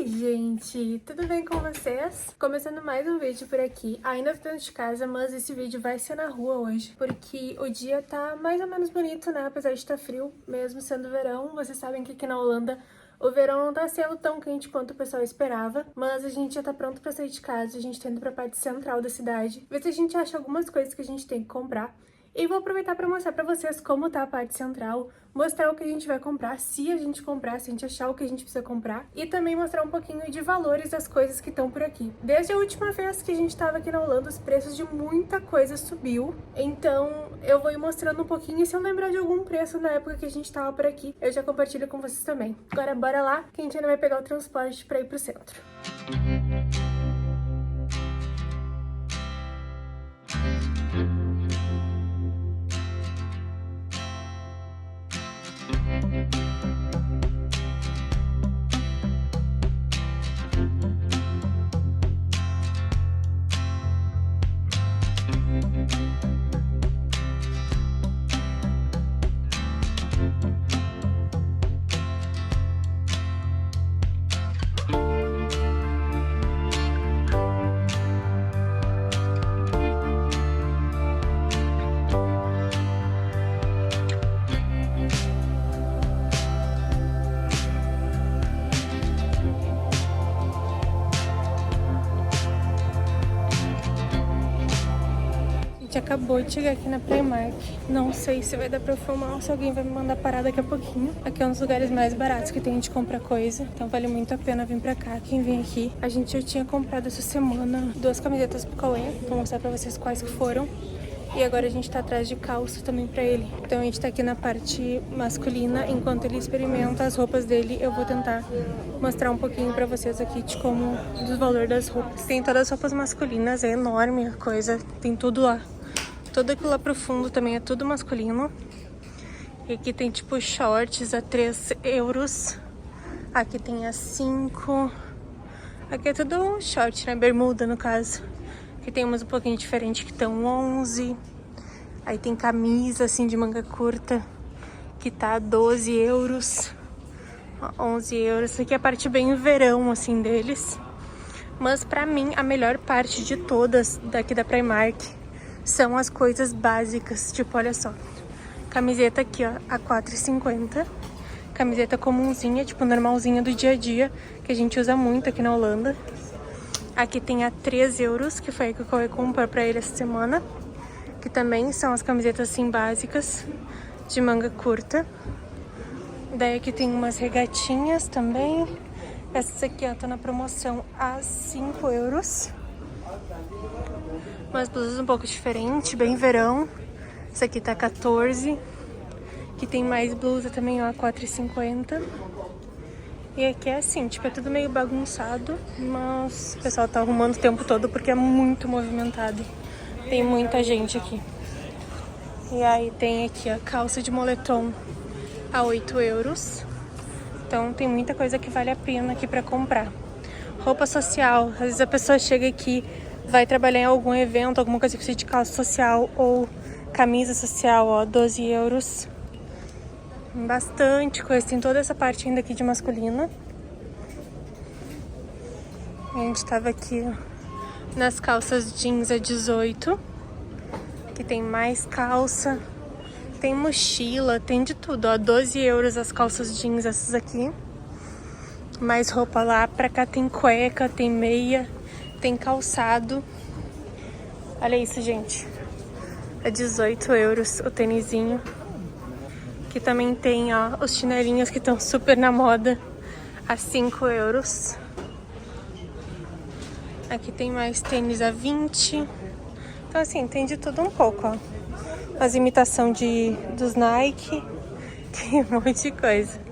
Oi gente, tudo bem com vocês? Começando mais um vídeo por aqui, ainda tô dentro de casa, mas esse vídeo vai ser na rua hoje, porque o dia tá mais ou menos bonito, né? Apesar de estar frio, mesmo sendo verão. Vocês sabem que aqui na Holanda o verão não tá sendo tão quente quanto o pessoal esperava, mas a gente já tá pronto pra sair de casa, a gente tá indo pra parte central da cidade, ver se a gente acha algumas coisas que a gente tem que comprar. E vou aproveitar para mostrar para vocês como tá a parte central, mostrar o que a gente vai comprar, se a gente comprar, se a gente achar o que a gente precisa comprar, e também mostrar um pouquinho de valores das coisas que estão por aqui. Desde a última vez que a gente estava aqui na Holanda, os preços de muita coisa subiu, então eu vou ir mostrando um pouquinho, e se eu lembrar de algum preço na época que a gente estava por aqui, eu já compartilho com vocês também. Agora bora lá, que a gente ainda vai pegar o transporte para ir pro centro. Acabou de chegar aqui na Primark. Não sei se vai dar pra eu filmar ou se alguém vai me mandar parar daqui a pouquinho. Aqui é um dos lugares mais baratos que tem de comprar coisa, então vale muito a pena vir pra cá. Quem vem aqui, a gente já tinha comprado essa semana 2 camisetas pro Cauê. Vou mostrar pra vocês quais que foram. E agora a gente tá atrás de calça também pra ele. Então a gente tá aqui na parte masculina. Enquanto ele experimenta as roupas dele, eu vou tentar mostrar um pouquinho pra vocês aqui de como, do valor das roupas. Tem todas as roupas masculinas, é enorme a coisa, tem tudo lá. Todo aquilo lá pro fundo também é tudo masculino. E aqui tem tipo shorts a 3 euros. Aqui tem a 5. Aqui é tudo short, né? Bermuda no caso. Aqui tem umas um pouquinho diferentes que estão 11. Aí tem camisa assim de manga curta que tá 12 euros. 11 euros. Essa aqui é a parte bem verão assim deles. Mas pra mim a melhor parte de todas daqui da Primark são as coisas básicas, tipo, olha só. Camiseta aqui, ó, a 4,50. Camiseta comunzinha, tipo, normalzinha do dia a dia, que a gente usa muito aqui na Holanda. Aqui tem a 3 euros, que foi a que eu comprei pra ele essa semana. Que também são as camisetas, assim, básicas, de manga curta. Daí aqui tem umas regatinhas também. Essas aqui, ó, tá na promoção a 5 euros. Umas blusas um pouco diferentes, bem verão. Essa aqui tá 14. Aqui tem mais blusa também, ó, 4,50. E aqui é assim, tipo, é tudo meio bagunçado, mas o pessoal tá arrumando o tempo todo porque é muito movimentado. Tem muita gente aqui. E aí tem aqui a calça de moletom a 8 euros. Então tem muita coisa que vale a pena aqui pra comprar. Roupa social, às vezes a pessoa chega aqui, vai trabalhar em algum evento, alguma coisa que precisa de calça social ou camisa social, ó, 12 euros. Bastante coisa, tem toda essa parte ainda aqui de masculina. A gente tava aqui, ó, nas calças jeans a 18. Aqui tem mais calça, tem mochila, tem de tudo, ó, 12 euros as calças jeans essas aqui. Mais roupa lá, pra cá tem cueca, tem meia, tem calçado. Olha isso, gente. É 18 euros o tênisinho. Aqui também tem, ó, os chinelinhos que estão super na moda a 5 euros. Aqui tem mais tênis a 20. Então assim, tem de tudo um pouco, ó. As imitação dos Nike. Tem um monte de coisa.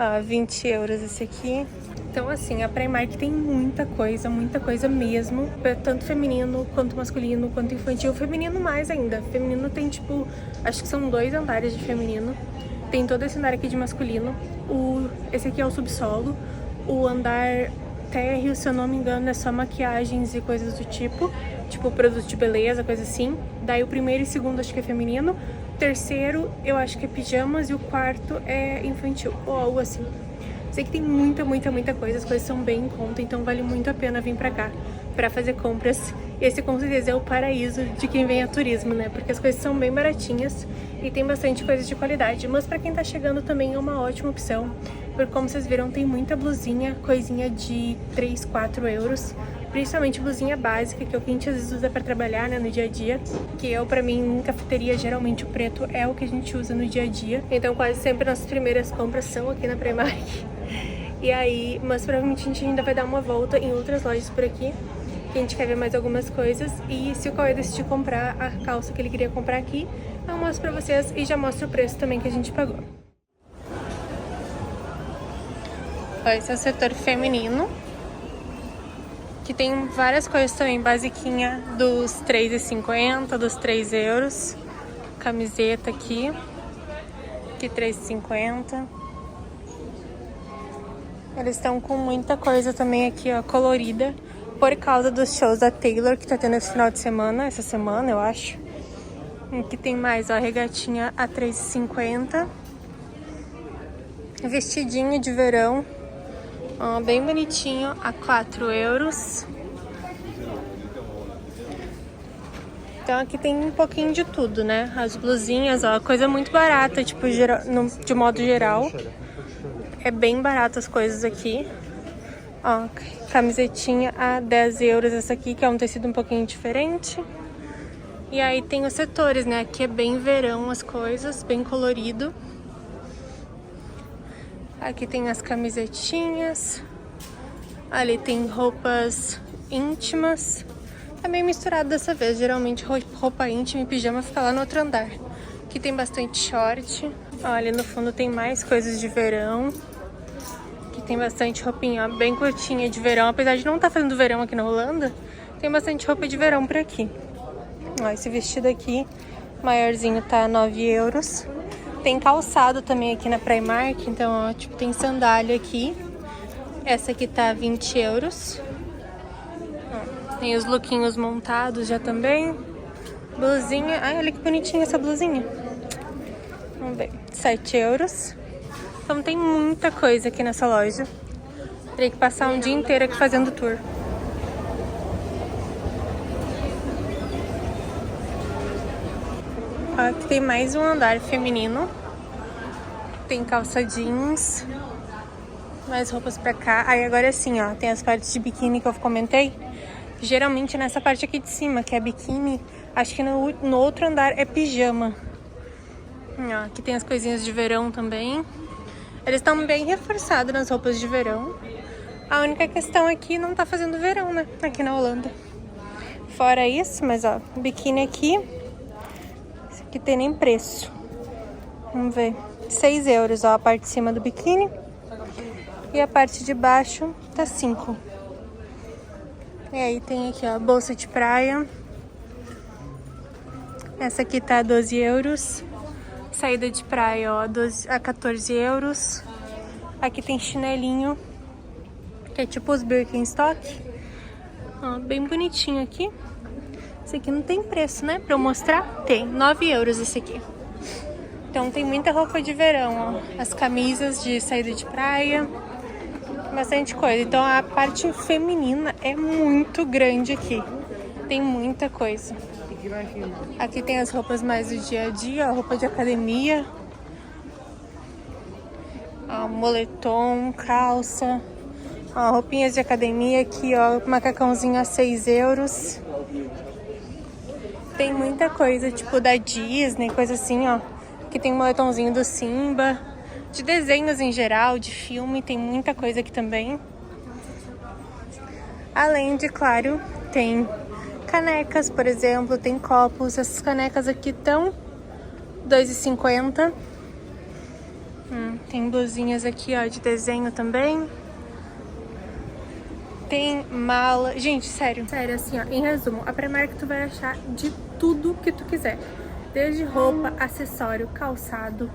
Ó, 20 euros esse aqui. Então assim, a Primark tem muita coisa mesmo, tanto feminino, quanto masculino, quanto infantil, feminino mais ainda. Feminino tem tipo, acho que são 2 andares de feminino, tem todo esse andar aqui de masculino, esse aqui é o subsolo, o andar térreo, se eu não me engano, é só maquiagens e coisas do tipo produto de beleza, coisa assim. Daí o primeiro e segundo acho que é feminino, o terceiro eu acho que é pijamas e o quarto é infantil, ou algo assim. Sei que tem muita coisa, as coisas são bem em conta, então vale muito a pena vir pra cá pra fazer compras. Esse com certeza é o paraíso de quem vem a turismo, né? Porque as coisas são bem baratinhas e tem bastante coisa de qualidade. Mas pra quem tá chegando também é uma ótima opção, porque como vocês viram, tem muita blusinha, coisinha de 3, 4 euros. Principalmente blusinha básica, que é o que a gente às vezes usa pra trabalhar, né, no dia a dia. Que pra mim, em cafeteria, geralmente o preto é o que a gente usa no dia a dia. Então quase sempre nossas primeiras compras são aqui na Primark. E aí, mas provavelmente a gente ainda vai dar uma volta em outras lojas por aqui, que a gente quer ver mais algumas coisas. E se o Cauê decidir comprar a calça que ele queria comprar aqui, eu mostro pra vocês e já mostro o preço também que a gente pagou. Esse é o setor feminino, que tem várias coisas também, basiquinha dos 3,50, dos 3 euros. Camiseta aqui 3,50. Eles estão com muita coisa também aqui, ó, colorida, por causa dos shows da Taylor, que tá tendo esse final de semana, essa semana, eu acho. Aqui tem mais, ó, regatinha a 3,50. Vestidinho de verão, ó, bem bonitinho, a 4 euros. Então aqui tem um pouquinho de tudo, né? As blusinhas, ó, coisa muito barata, tipo, de modo geral. É bem barato as coisas aqui. Ó, camisetinha a 10 euros essa aqui, que é um tecido um pouquinho diferente. E aí tem os setores, né? Aqui é bem verão as coisas, bem colorido. Aqui tem as camisetinhas. Ali tem roupas íntimas. Tá bem misturado dessa vez. Geralmente roupa íntima e pijama fica lá no outro andar. Aqui tem bastante short. Ó, ali no fundo tem mais coisas de verão. Aqui tem bastante roupinha, ó, bem curtinha de verão. Apesar de não estar fazendo verão aqui na Holanda, tem bastante roupa de verão por aqui. Ó, esse vestido aqui, maiorzinho, tá 9 euros. Tem calçado também aqui na Primark, então, ó, tipo, tem sandália aqui. Essa aqui tá 20 euros. Ó, tem os lookinhos montados já também. Blusinha. Ai, olha que bonitinha essa blusinha. Vamos ver. 7 euros. Então tem muita coisa aqui nessa loja. Teria que passar um dia inteiro aqui fazendo tour. Aqui tem mais um andar feminino. Tem calça jeans. Mais roupas pra cá. Aí agora assim, ó, tem as partes de biquíni que eu comentei. Geralmente nessa parte aqui de cima, que é biquíni, acho que no outro andar é pijama. Ó, aqui tem as coisinhas de verão também. Eles estão bem reforçados nas roupas de verão. A única questão é que não tá fazendo verão, né? Aqui na Holanda. Fora isso, mas ó, biquíni aqui. Esse aqui tem nem preço. Vamos ver. 6 euros, ó, a parte de cima do biquíni. E a parte de baixo tá 5. E aí tem aqui, ó, bolsa de praia. Essa aqui tá 12 euros. Saída de praia, ó, a 14 euros. Aqui tem chinelinho, que é tipo os Birkenstock. Ó, bem bonitinho aqui. Esse aqui não tem preço, né? Pra eu mostrar, tem 9 euros esse aqui. Então tem muita roupa de verão, ó. As camisas de saída de praia. Bastante coisa. Então a parte feminina é muito grande aqui. Tem muita coisa. Aqui tem as roupas mais do dia a dia, roupa de academia, moletom, calça, roupinhas de academia aqui, ó, macacãozinho a 6 euros. Tem muita coisa, tipo da Disney, coisa assim, ó. Aqui tem um moletomzinho do Simba, de desenhos em geral, de filme, tem muita coisa aqui também. Além de, claro, tem canecas, por exemplo, tem copos. Essas canecas aqui estão 2,50. Tem blusinhas aqui, ó, de desenho também. Tem mala. Gente, sério, assim, ó, em resumo, a Primark tu vai achar de tudo que tu quiser. Desde roupa, acessório, calçado,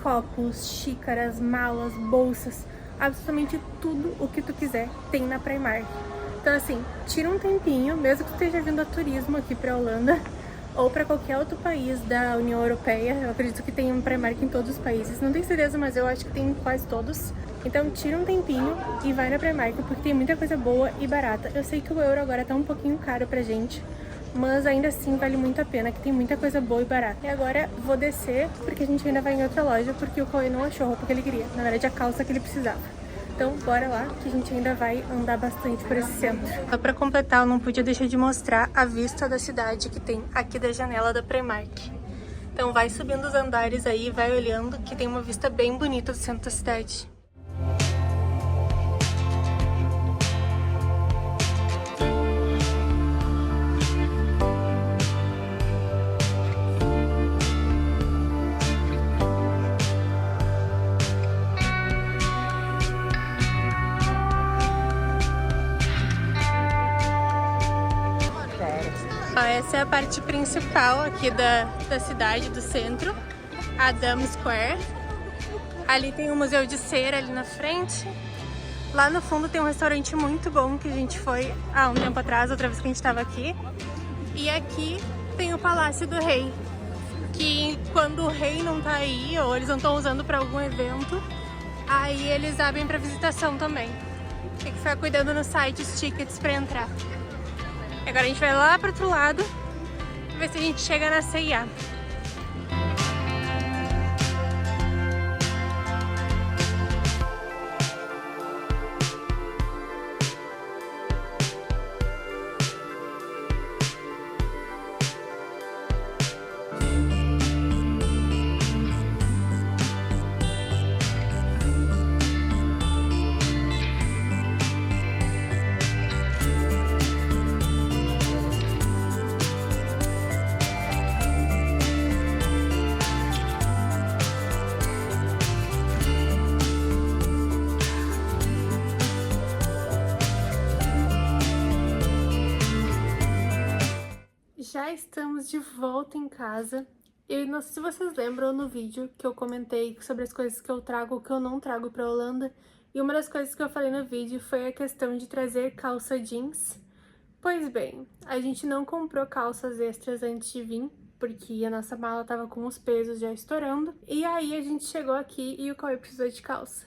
copos, xícaras, malas, bolsas. Absolutamente tudo o que tu quiser tem na Primark. Então assim, tira um tempinho, mesmo que tu esteja vindo a turismo aqui pra Holanda, ou para qualquer outro país da União Europeia. Eu acredito que tem um Primark em todos os países, não tenho certeza, mas eu acho que tem em quase todos. Então tira um tempinho e vai na Primark, porque tem muita coisa boa e barata. Eu sei que o euro agora tá um pouquinho caro pra gente, mas ainda assim vale muito a pena, que tem muita coisa boa e barata. E agora vou descer, porque a gente ainda vai em outra loja, porque o Cauê não achou a roupa que ele queria. Na verdade, a calça que ele precisava. Então bora lá, que a gente ainda vai andar bastante por esse centro. Só pra completar, eu não podia deixar de mostrar a vista da cidade que tem aqui da janela da Primark. Então vai subindo os andares aí, vai olhando, que tem uma vista bem bonita do centro da cidade. Essa é a parte principal aqui da cidade, do centro, a Dam Square. Ali tem o Museu de Cera ali na frente. Lá no fundo tem um restaurante muito bom que a gente foi há um tempo atrás, outra vez que a gente estava aqui. E aqui tem o Palácio do Rei, que quando o rei não tá aí, ou eles não estão usando para algum evento, aí eles abrem para visitação também. Tem que ficar cuidando no site os tickets para entrar. Agora a gente vai lá pro outro lado, ver se a gente chega na C&A. Já estamos de volta em casa. E não sei se vocês lembram no vídeo que eu comentei sobre as coisas que eu trago ou que eu não trago pra Holanda. E uma das coisas que eu falei no vídeo foi a questão de trazer calça jeans. Pois bem, a gente não comprou calças extras antes de vir, porque a nossa mala tava com os pesos já estourando. E aí a gente chegou aqui e o Cauê precisou de calça.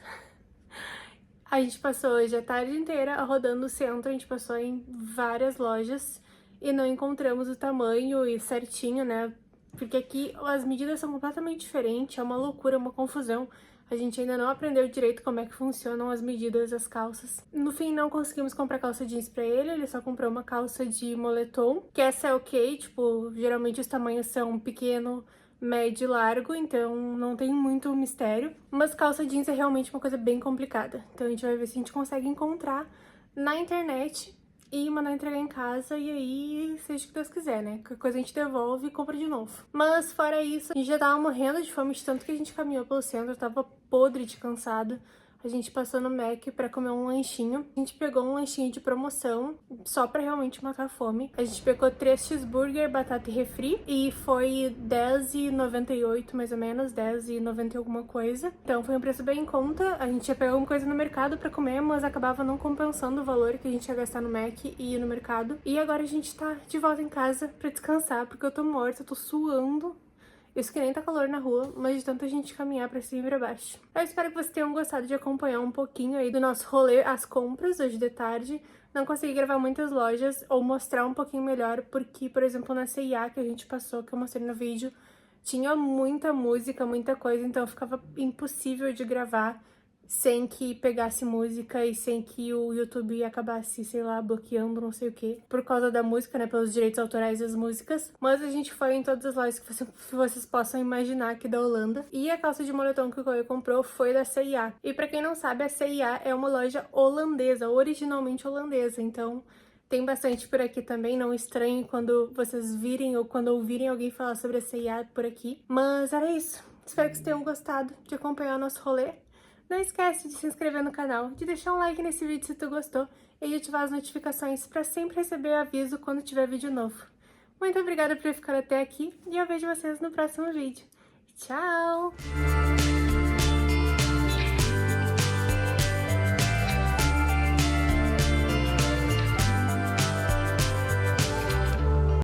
A gente passou hoje a tarde inteira rodando o centro, a gente passou em várias lojas e não encontramos o tamanho e certinho, né? Porque aqui as medidas são completamente diferentes, é uma loucura, uma confusão. A gente ainda não aprendeu direito como é que funcionam as medidas das calças. No fim, não conseguimos comprar calça jeans pra ele só comprou uma calça de moletom, que essa é ok, tipo, geralmente os tamanhos são pequeno, médio e largo, então não tem muito mistério. Mas calça jeans é realmente uma coisa bem complicada. Então a gente vai ver se a gente consegue encontrar na internet e mandar entregar em casa, e aí seja o que Deus quiser, né? Qualquer coisa a gente devolve e compra de novo. Mas fora isso, a gente já tava morrendo de fome de tanto que a gente caminhou pelo centro, tava podre de cansado. A gente passou no Mac pra comer um lanchinho. A gente pegou um lanchinho de promoção, só pra realmente matar a fome. A gente pegou 3 cheeseburger, batata e refri, e foi R$10,98 mais ou menos, R$10,90 alguma coisa. Então foi um preço bem em conta. A gente ia pegar alguma coisa no mercado pra comer, mas acabava não compensando o valor que a gente ia gastar no Mac e ir no mercado. E agora a gente tá de volta em casa pra descansar, porque eu tô morta, eu tô suando. Isso que nem tá calor na rua, mas de tanta gente caminhar pra cima e pra baixo. Eu espero que vocês tenham gostado de acompanhar um pouquinho aí do nosso rolê, as compras, hoje de tarde. Não consegui gravar muitas lojas ou mostrar um pouquinho melhor, porque, por exemplo, na C&A que a gente passou, que eu mostrei no vídeo, tinha muita música, muita coisa, então ficava impossível de gravar sem que pegasse música e sem que o YouTube acabasse, sei lá, bloqueando não sei o que, por causa da música, né, pelos direitos autorais das músicas. Mas a gente foi em todas as lojas que vocês possam imaginar aqui da Holanda. E a calça de moletom que o Cauê comprou foi da C&A. E pra quem não sabe, a C&A é uma loja holandesa, originalmente holandesa, então tem bastante por aqui também, não estranhe quando vocês virem ou quando ouvirem alguém falar sobre a C&A por aqui. Mas era isso. Espero que vocês tenham gostado de acompanhar o nosso rolê. Não esquece de se inscrever no canal, de deixar um like nesse vídeo se tu gostou e de ativar as notificações para sempre receber aviso quando tiver vídeo novo. Muito obrigada por ficar até aqui e eu vejo vocês no próximo vídeo. Tchau!